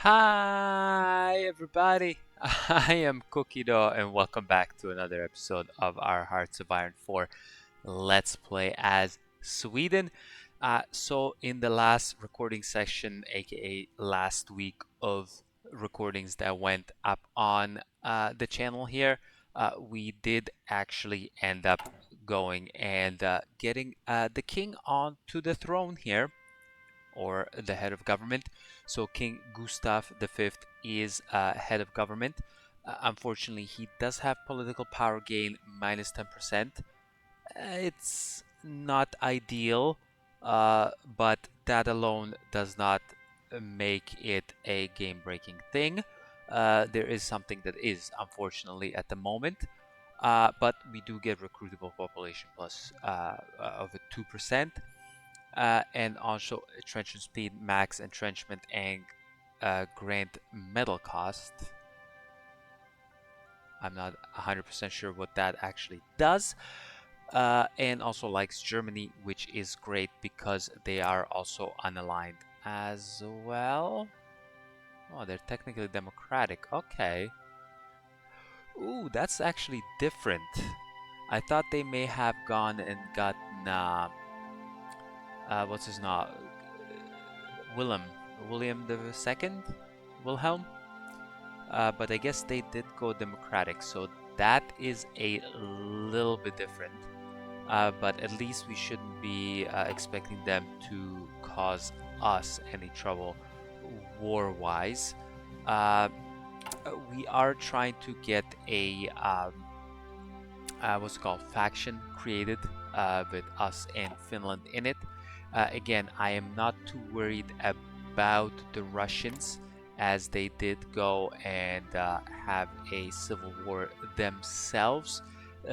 Hi, everybody. I am Cookie Dough, and welcome back to another episode of our Hearts of Iron 4 Let's Play as Sweden. So, in the last recording session, aka last week of recordings that went up on the channel here, we did actually end up going and getting the king onto the throne here, or the head of government. So King Gustav V is head of government. Unfortunately, he does have political power gain minus 10%. It's not ideal, but that alone does not make it a game-breaking thing. There is something that is, unfortunately, at the moment. But we do get recruitable population plus of a 2%. And also entrenchment speed, max entrenchment, and grant metal cost. I'm not 100% sure what that actually does. And also likes Germany, which is great because they are also unaligned as well. Oh, they're technically democratic. Okay. Ooh, that's actually different. I thought they may have gone and gotten what's his name? Willem, William the Second, Wilhelm. But I guess they did go democratic, so that is a little bit different. But at least we shouldn't be expecting them to cause us any trouble war-wise. Uh, we are trying to get a what's it called, faction created with us and Finland in it. Again, I am not too worried about the Russians, as they did go and have a civil war themselves.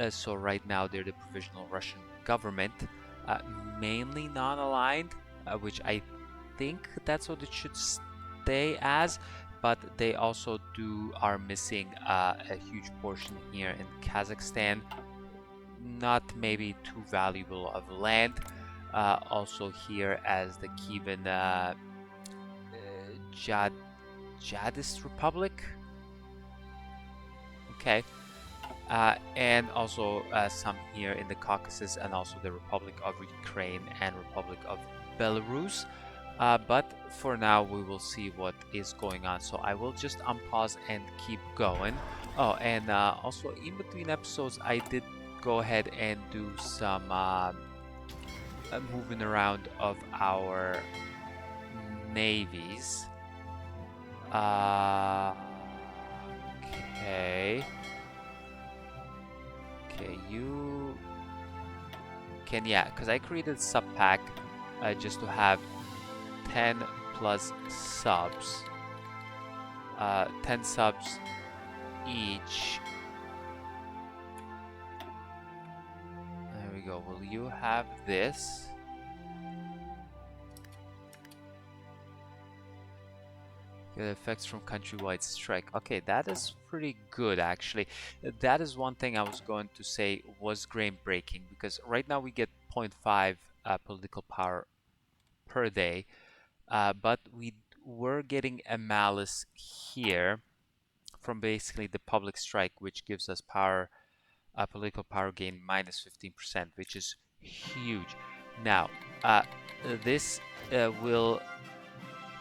So right now they're the provisional Russian government, uh, mainly non-aligned, which I think that's what it should stay as. But they also are missing a huge portion here in Kazakhstan, not maybe too valuable of land. Also here as the Kievan Jad Jadist Republic. Okay. And also some here in the Caucasus, and also the Republic of Ukraine and Republic of Belarus. But for now, we will see what is going on. So I will just unpause and keep going. Oh, and also in between episodes, I did go ahead and do some moving around of our navies. Okay. Okay, you can, yeah, because I created a sub pack just to have 10 plus subs. 10 subs each. There we go. Will you have this? Get effects from countrywide strike. Okay, that is pretty good actually. That is one thing I was going to say was game breaking, because right now we get 0.5 political power per day, but we were getting a malice here from basically the public strike, which gives us power, political power gain minus 15%, which is huge. Now, this will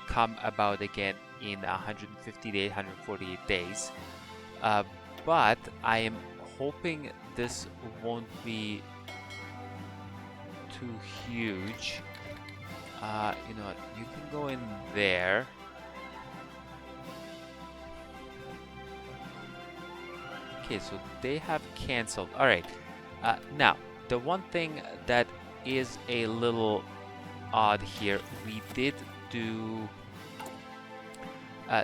come about again in 150 days, 148 days. But I am hoping this won't be too huge. You know what? You can go in there. Okay, so they have canceled. All right. Now, the one thing that is a little odd here, we did do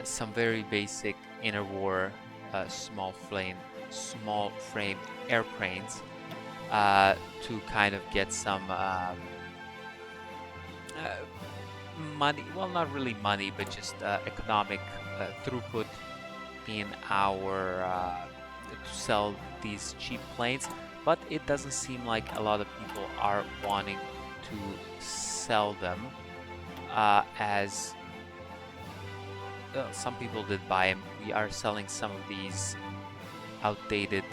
some very basic inner war small frame airplanes to kind of get some money, well, not really money, but just economic throughput in our to sell these cheap planes. But it doesn't seem like a lot of people are wanting to sell them, as some people did buy them. We are selling some of these outdated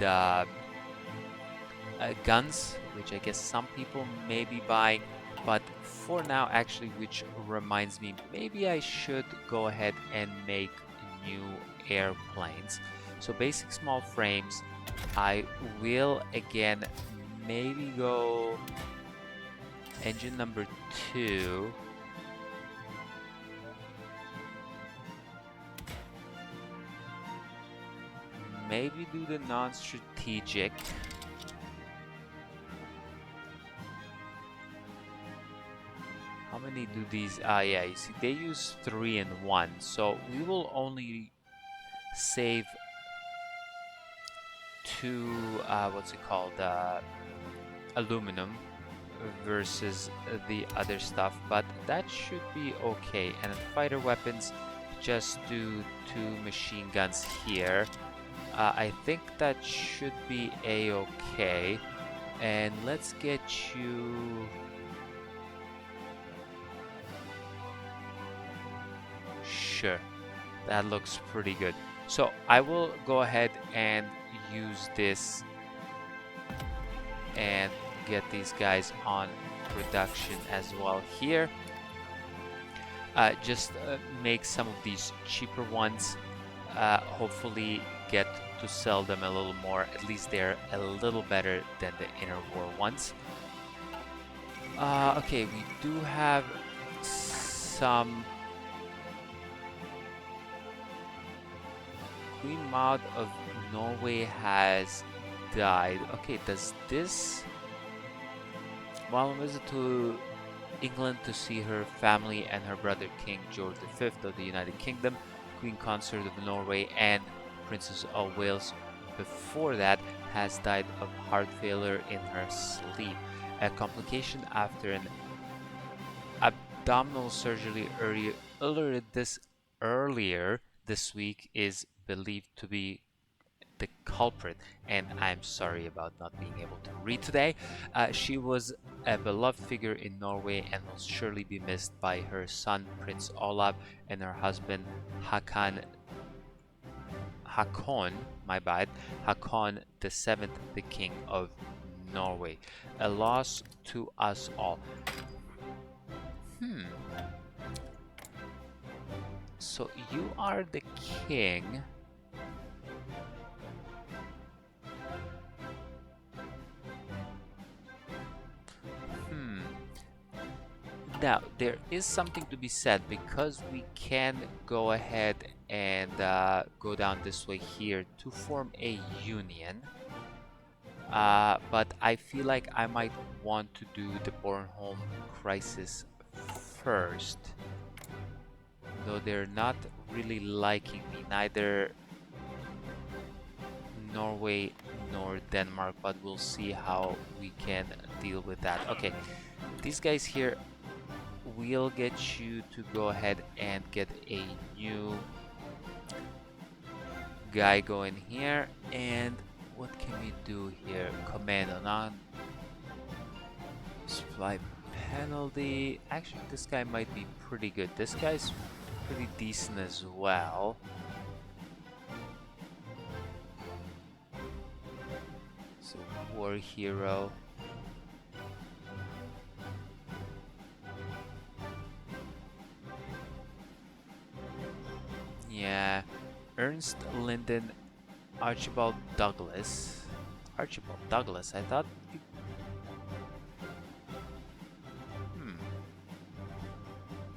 guns, which I guess some people may be buying. But for now, actually, which reminds me, maybe I should go ahead and make new airplanes. So basic small frames. I will again maybe go engine number 2. Maybe do the non-strategic. How many do these? Yeah, you see, they use 3 and 1. So we will only save 2, what's it called? Aluminum versus the other stuff, but that should be okay. And then fighter weapons, just do 2 machine guns here. I think that should be a-okay. And let's get you... Sure, that looks pretty good. So I will go ahead and use this and get these guys on production as well here. Just make some of these cheaper ones. Hopefully get to sell them a little more. At least they're a little better than the interwar ones. Okay, we do have some... Queen Maud of Norway has died. Okay, does this... While on visit to England to see her family and her brother King George V of the United Kingdom, Queen Consort of Norway and Princess of Wales before that has died of heart failure in her sleep. A complication after an abdominal surgery earlier this week is believed to be the culprit, and I'm sorry about not being able to read today. She was a beloved figure in Norway and will surely be missed by her son Prince Olav and her husband Hakon, Hakon the Seventh, the King of Norway. A loss to us all. So you are the king. Now, there is something to be said, because we can go ahead and go down this way here to form a union. But I feel like I might want to do the Bornholm crisis first. Though they're not really liking me, neither Norway nor Denmark, but we'll see how we can deal with that. Okay, these guys here, we'll get you to go ahead and get a new guy going here. And what can we do here? Command on supply penalty. Actually, this guy might be pretty good. This guy's pretty decent as well. So, war hero. Yeah, Ernst Linden, Archibald Douglas. Archibald Douglas, I thought...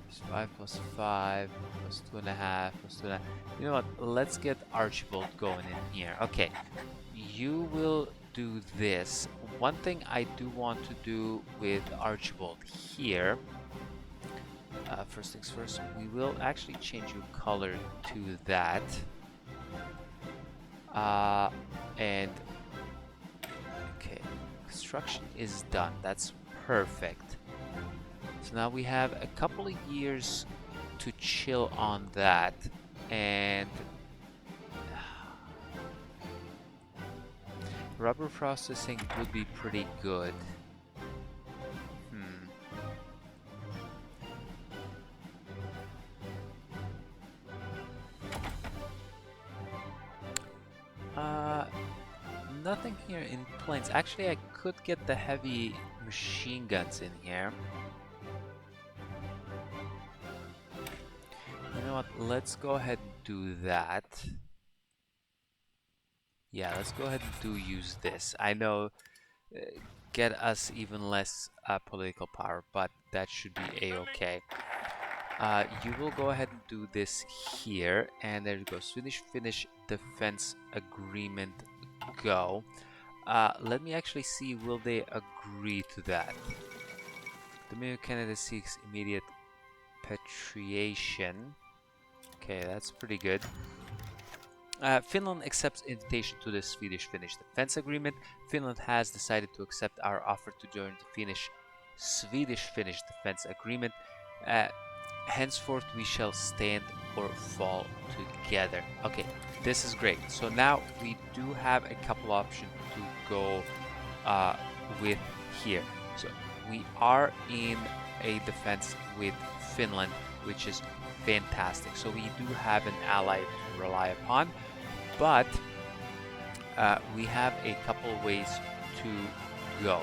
It's 5 plus 5 plus 2.5 plus 2.5. You know what? Let's get Archibald going in here. Okay, you will do this. One thing I do want to do with Archibald here... first things first, we will actually change your color to that. And okay, construction is done. That's perfect. So now we have a couple of years to chill on that, and rubber processing would be pretty good. nothing here in planes. Actually, I could get the heavy machine guns in here. You know what? Let's go ahead and do that. Yeah, let's go ahead and use this. I know, get us even less political power, but that should be a-okay. You will go ahead and do this here, and there you go. Swedish-Finnish defense agreement, go. Let me actually see, will they agree to that? Dominion Canada seeks immediate patriation. Okay, that's pretty good. Finland accepts invitation to the Swedish-Finnish defense agreement. Finland has decided to accept our offer to join the Swedish-Finnish defense agreement. Henceforth, we shall stand or fall together. Okay, this is great. So now we do have a couple options to go with here. So we are in a defense with Finland, which is fantastic. So we do have an ally to rely upon, but we have a couple ways to go.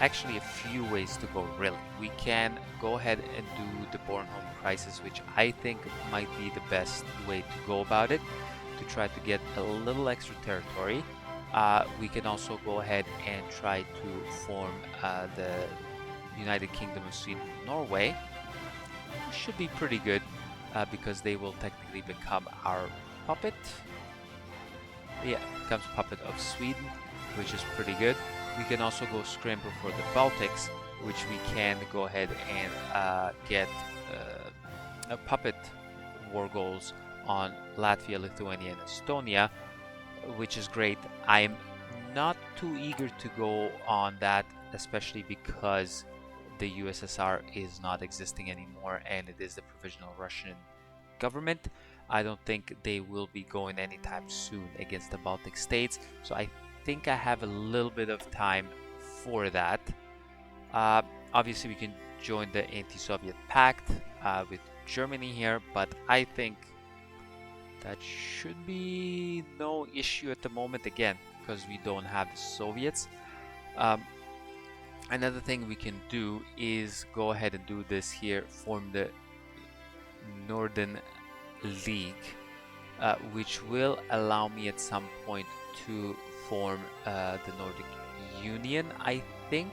Actually, a few ways to go, really. We can go ahead and do the Bornholm crisis, which I think might be the best way to go about it, to try to get a little extra territory. We can also go ahead and try to form the United Kingdom of Sweden and Norway. Should be pretty good, because they will technically become our puppet. Yeah, becomes puppet of Sweden, which is pretty good. We can also go scramble for the Baltics, which we can go ahead and get a puppet war goals on Latvia, Lithuania, and Estonia, which is great. I'm not too eager to go on that, especially because the USSR is not existing anymore and it is the provisional Russian government. I don't think they will be going anytime soon against the Baltic states, so I think I have a little bit of time for that. Obviously, we can join the anti-Soviet pact with Germany here, but I think that should be no issue at the moment, again, because we don't have the Soviets. Another thing we can do is go ahead and do this here, form the Northern League, which will allow me at some point to form the Nordic Union, I think.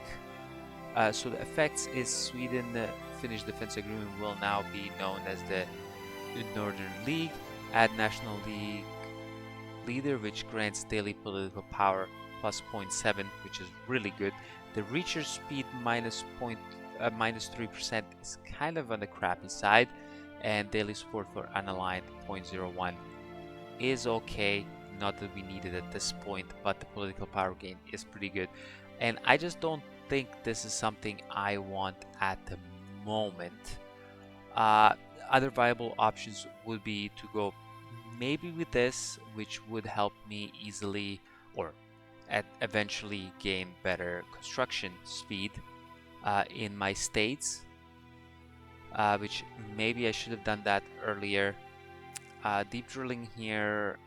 So the effects is Sweden Finnish defense agreement will now be known as the Northern League. Add National League leader, which grants daily political power plus 0.7, which is really good. The reacher speed minus 3% is kind of on the crappy side, and daily support for unaligned 0.01 is okay. Not that we need it at this point, but the political power gain is pretty good. And I just don't think this is something I want at the moment. Other viable options would be to go maybe with this, which would help me easily or eventually gain better construction speed in my states, which maybe I should have done that earlier. Deep drilling here,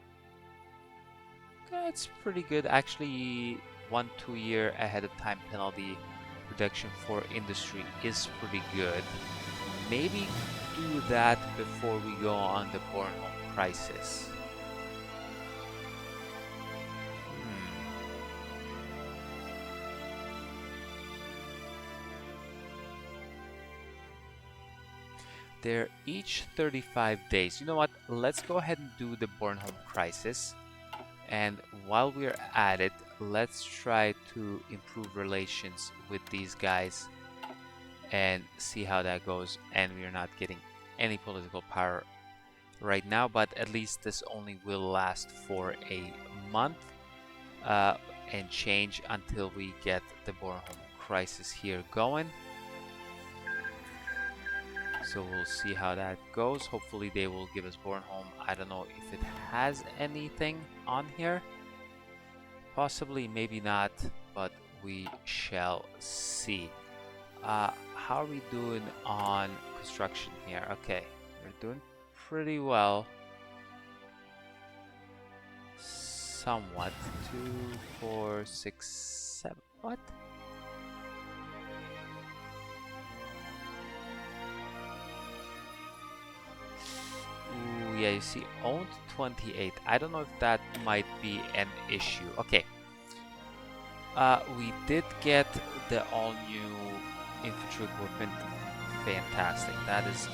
it's pretty good. Actually, 1-2 year ahead of time penalty reduction for industry is pretty good. Maybe do that before we go on the Bornholm crisis. They're each 35 days. You know what? Let's go ahead and do the Bornholm crisis. And while we're at it, let's try to improve relations with these guys and see how that goes. And we're not getting any political power right now, but at least this only will last for a month and change until we get the Bornholm crisis here going. So we'll see how that goes. Hopefully they will give us Bornholm. I don't know if it has anything on here. Possibly, maybe not, but we shall see. How are we doing on construction here? Okay, we're doing pretty well. somewhat. 2, 4, 6, 7. What? Ooh, yeah, you see, owned 28. I don't know if that might be an issue. Okay. We did get the all-new infantry equipment. Fantastic. That is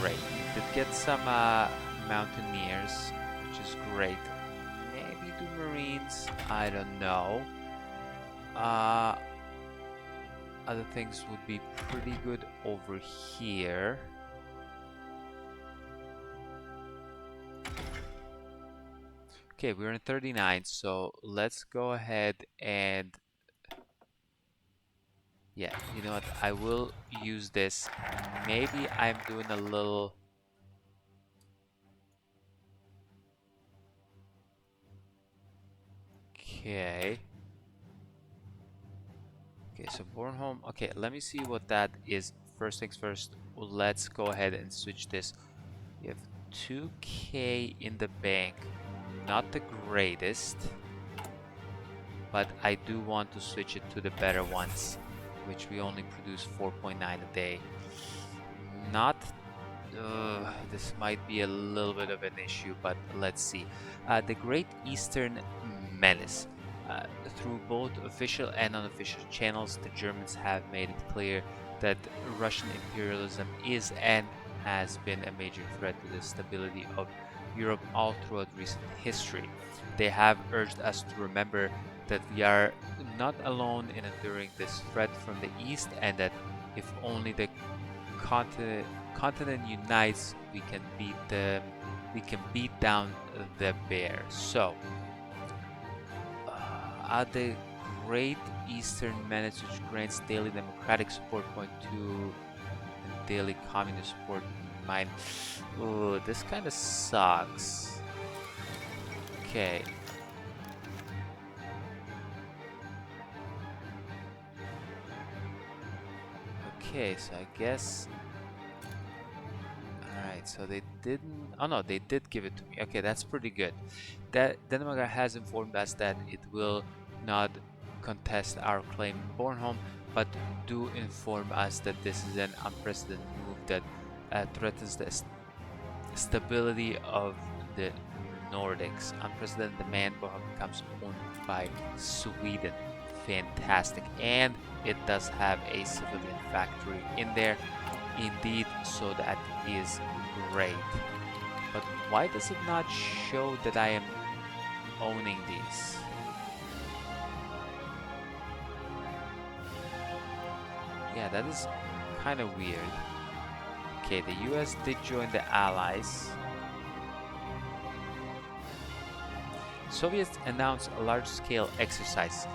great. We did get some mountaineers, which is great. Maybe do Marines. I don't know. Other things would be pretty good over here. Okay, we're in 39, so let's go ahead and yeah, you know what? I will use this. Maybe I'm doing a little. Okay. Okay, so Bornholm. Okay, let me see what that is. First things first, let's go ahead and switch this. We have 2K in the bank. Not the greatest, but I do want to switch it to the better ones, which we only produce 4.9 a day. Not this might be a little bit of an issue, but let's see. The Great Eastern Menace. Through both official and unofficial channels, the Germans have made it clear that Russian imperialism is and has been a major threat to the stability of Europe all throughout recent history. They have urged us to remember that we are not alone in enduring this threat from the East, and that if only the continent unites, we can beat down the bear. So the Great Eastern Menace, which grants daily democratic support 0.2 and daily communist support mine. Ooh, this kind of sucks. Okay. Okay, so I guess. Alright, so they didn't. Oh no, they did give it to me. Okay, that's pretty good. That Denmark has informed us that it will not contest our claim in Bornholm, but do inform us that this is an unprecedented move that threatens the stability of the Nordics. Unprecedented demand. Bornholm becomes owned by Sweden. Fantastic. And it does have a civilian factory in there. Indeed, so that is great. But why does it not show that I am owning these? Yeah, that is kind of weird. Okay, the US did join the Allies. Soviets announced a large-scale exercise.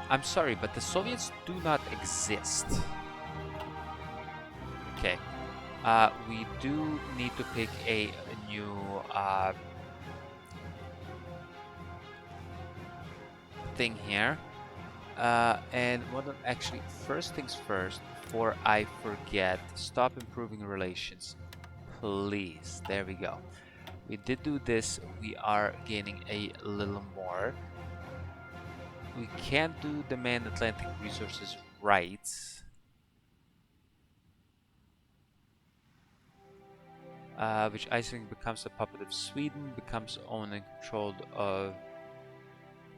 I'm sorry, but the Soviets do not exist. Okay. We do need to pick a new thing here. And actually, first things first, before I forget, stop improving relations. Please. There we go. We did do this. We are gaining a little more. We can't do demand Atlantic resources rights. Which Iceland becomes a puppet of Sweden, becomes owned and controlled of.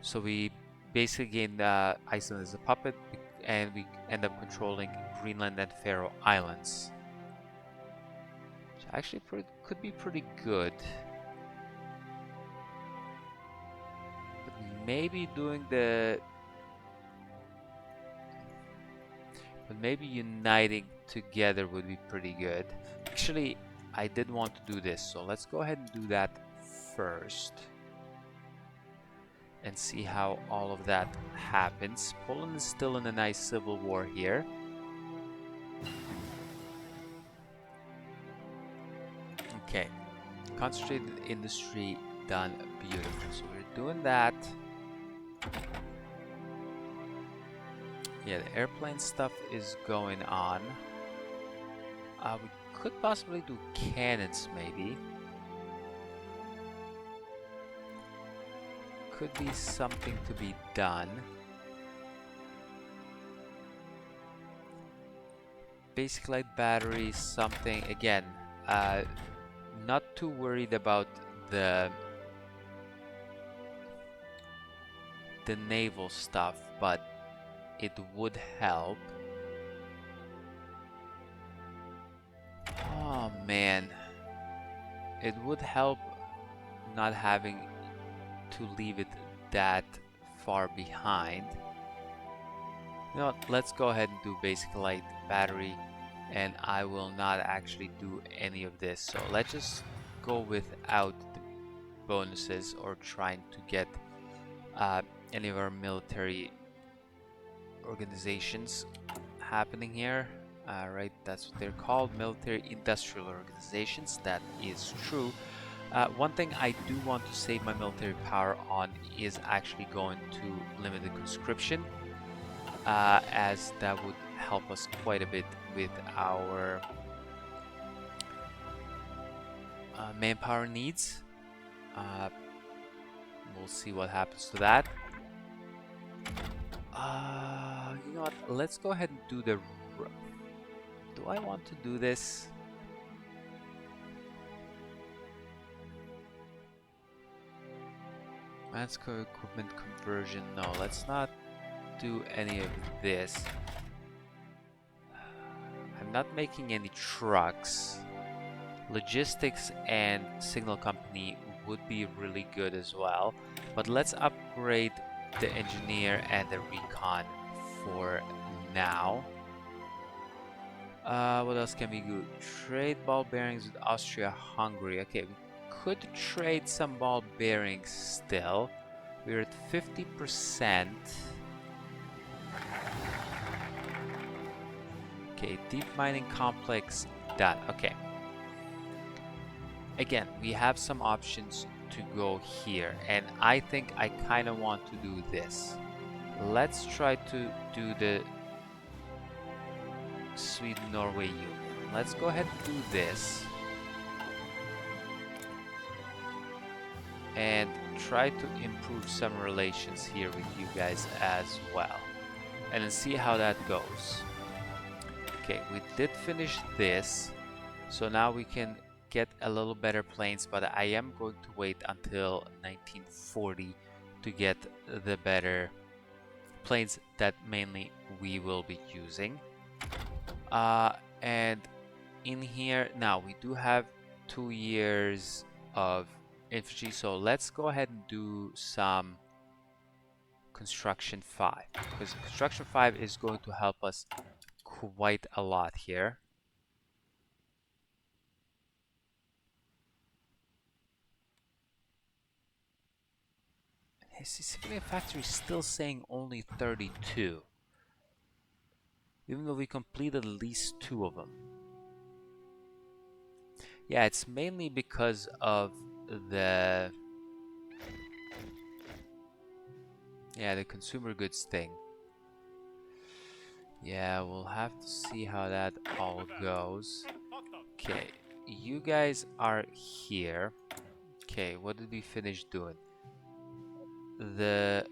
So we basically gain Iceland as a puppet, and we end up controlling Greenland and Faroe Islands. Which actually could be pretty good. But maybe doing the. But maybe uniting together would be pretty good. Actually, I did want to do this, so let's go ahead and do that first and see how all of that happens. Poland is still in a nice civil war here. Okay, concentrated industry done, beautiful. So we're doing that. Yeah, the airplane stuff is going on. We could possibly do cannons, maybe. could be something to be done. Basic light battery, something again. Not too worried about the naval stuff, but it would help. Oh man, it would help not having to leave it that far behind. You know what, let's go ahead and do basic light battery, and I will not actually do any of this. So let's just go without the bonuses or trying to get any of our military organizations happening here. Right, that's what they're called, military industrial organizations. That is true. One thing I do want to save my military power on is actually going to limit the conscription, as that would help us quite a bit with our manpower needs. We'll see what happens to that. You know what? Let's go ahead and do the... Do I want to do this? Mansco equipment conversion. No, let's not do any of this. I'm not making any trucks. Logistics and signal company would be really good as well. But let's upgrade the engineer and the recon for now. What else can we do? Trade ball bearings with Austria-Hungary. Okay, we could trade some ball bearings still. We're at 50%. Okay, deep mining complex done. Okay. Again, we have some options to go here, and I think I kind of want to do this. Let's try to do the Sweden-Norway Union. Let's go ahead and do this. And try to improve some relations here with you guys as well. And then see how that goes. Okay, we did finish this. So now we can get a little better planes, but I am going to wait until 1940 to get the better planes that mainly we will be using. And in here now we do have 2 years of infantry, so let's go ahead and do some construction 5, because construction 5 is going to help us quite a lot here. His civilian factory is still saying only 32. Even though we completed at least 2 of them. Yeah, it's mainly because of the consumer goods thing. Yeah, we'll have to see how that all goes. Okay, you guys are here. Okay, what did we finish doing? The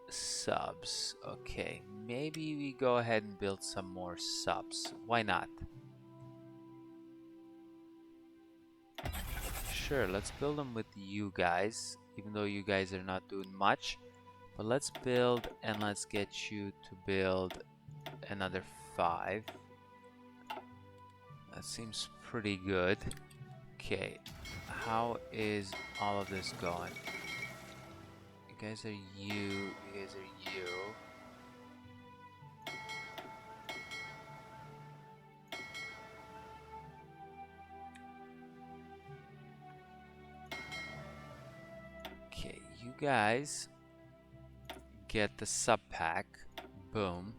subs. Okay, maybe we go ahead and build some more subs. Why not? Sure, let's build them with you guys, even though you guys are not doing much. But let's build, and let's get you to build another 5. That seems pretty good. Okay, how is all of this going? You guys are you guys are you. Okay, you guys get the sub pack. Boom.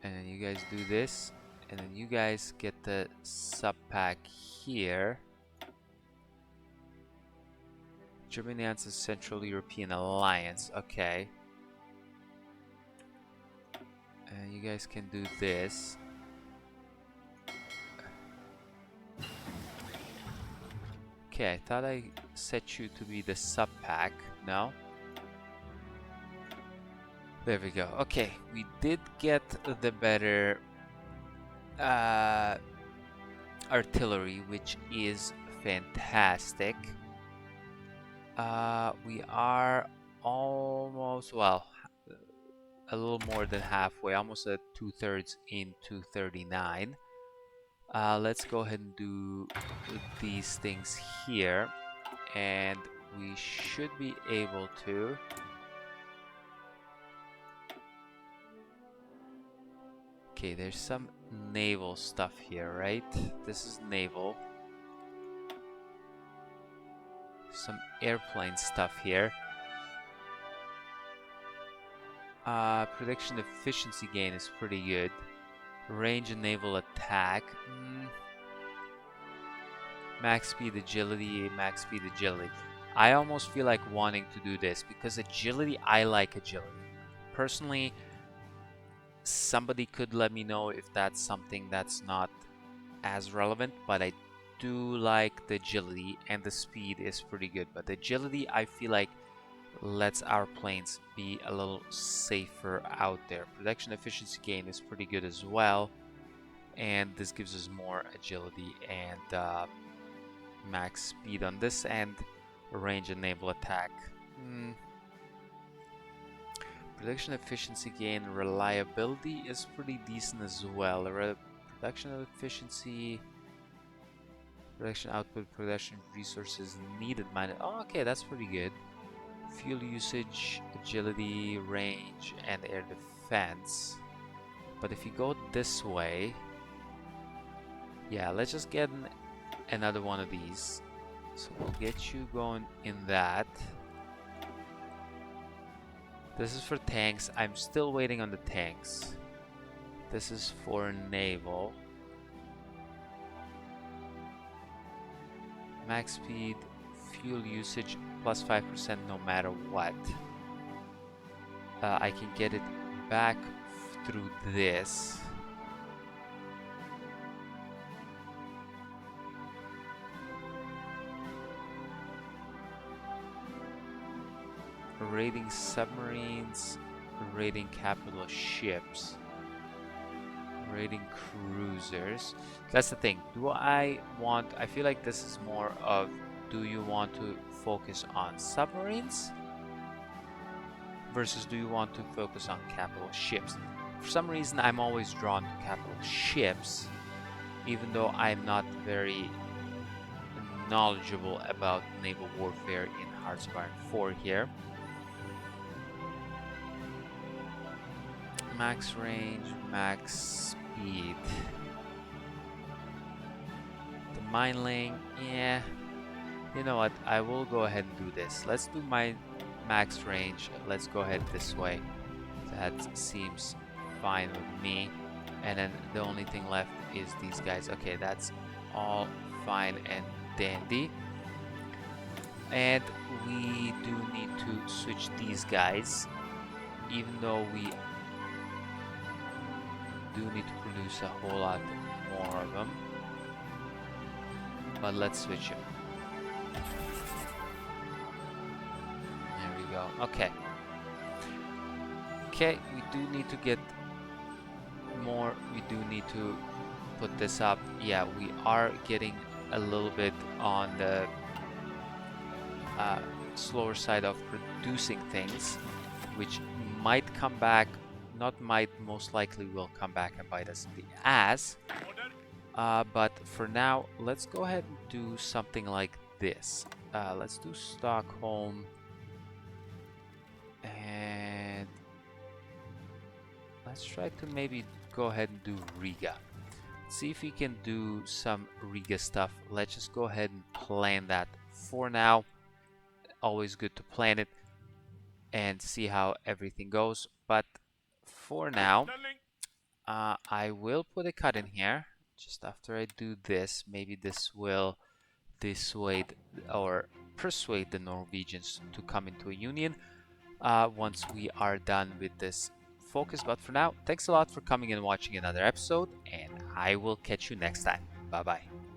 And then you guys do this. And then you guys get the sub pack here. Germany answers Central European Alliance. Okay. And you guys can do this. Okay, I thought I set you to be the sub pack. No? There we go. Okay, we did get the better artillery, which is fantastic. We are almost, well, a little more than halfway, almost at 2/3 into 39. Let's go ahead and do these things here, and we should be able to. Okay, there's some naval stuff here, right? This is naval. Some airplane stuff here. Prediction efficiency gain is pretty good. Range and naval attack. Max speed agility, max speed agility. I almost feel like wanting to do this because agility, I like agility. Personally, somebody could let me know if that's something that's not as relevant, but I do like the agility, and the speed is pretty good. But the agility, I feel like, lets our planes be a little safer out there. Production efficiency gain is pretty good as well, and this gives us more agility and max speed on this end. Range and naval attack. Production efficiency gain, reliability is pretty decent as well. Production efficiency, production output, production resources needed minus. Oh, okay, that's pretty good. Fuel usage, agility, range, and air defense. But if you go this way, yeah, let's just get another one of these. So we'll get you going in that. This is for tanks. I'm still waiting on the tanks. This is for naval. Max speed, fuel usage plus 5% no matter what. I can get it back through this. Raiding submarines, raiding capital ships, raiding cruisers. That's the thing. I feel like this is more of, do you want to focus on submarines versus do you want to focus on capital ships? For some reason, I'm always drawn to capital ships, even though I'm not very knowledgeable about naval warfare in Hearts of Iron 4 here. Max range, max speed. The mine laying, yeah. You know what? I will go ahead and do this. Let's do my max range. Let's go ahead this way. That seems fine with me. And then the only thing left is these guys. Okay, that's all fine and dandy. And we do need to switch these guys, even though we do need to produce a whole lot more of them, but let's switch them. There we go. Okay, we do need to get more. We do need to put this up. Yeah, we are getting a little bit on the slower side of producing things, which might come back. Not might, most likely will come back and bite us in the ass. But for now, let's go ahead and do something like this. Let's do Stockholm. And let's try to maybe go ahead and do Riga. See if we can do some Riga stuff. Let's just go ahead and plan that for now. Always good to plan it and see how everything goes. But for now, I will put a cut in here just after I do this. Maybe this will dissuade or persuade the Norwegians to come into a union once we are done with this focus. But for now, thanks a lot for coming and watching another episode, and I will catch you next time. Bye bye.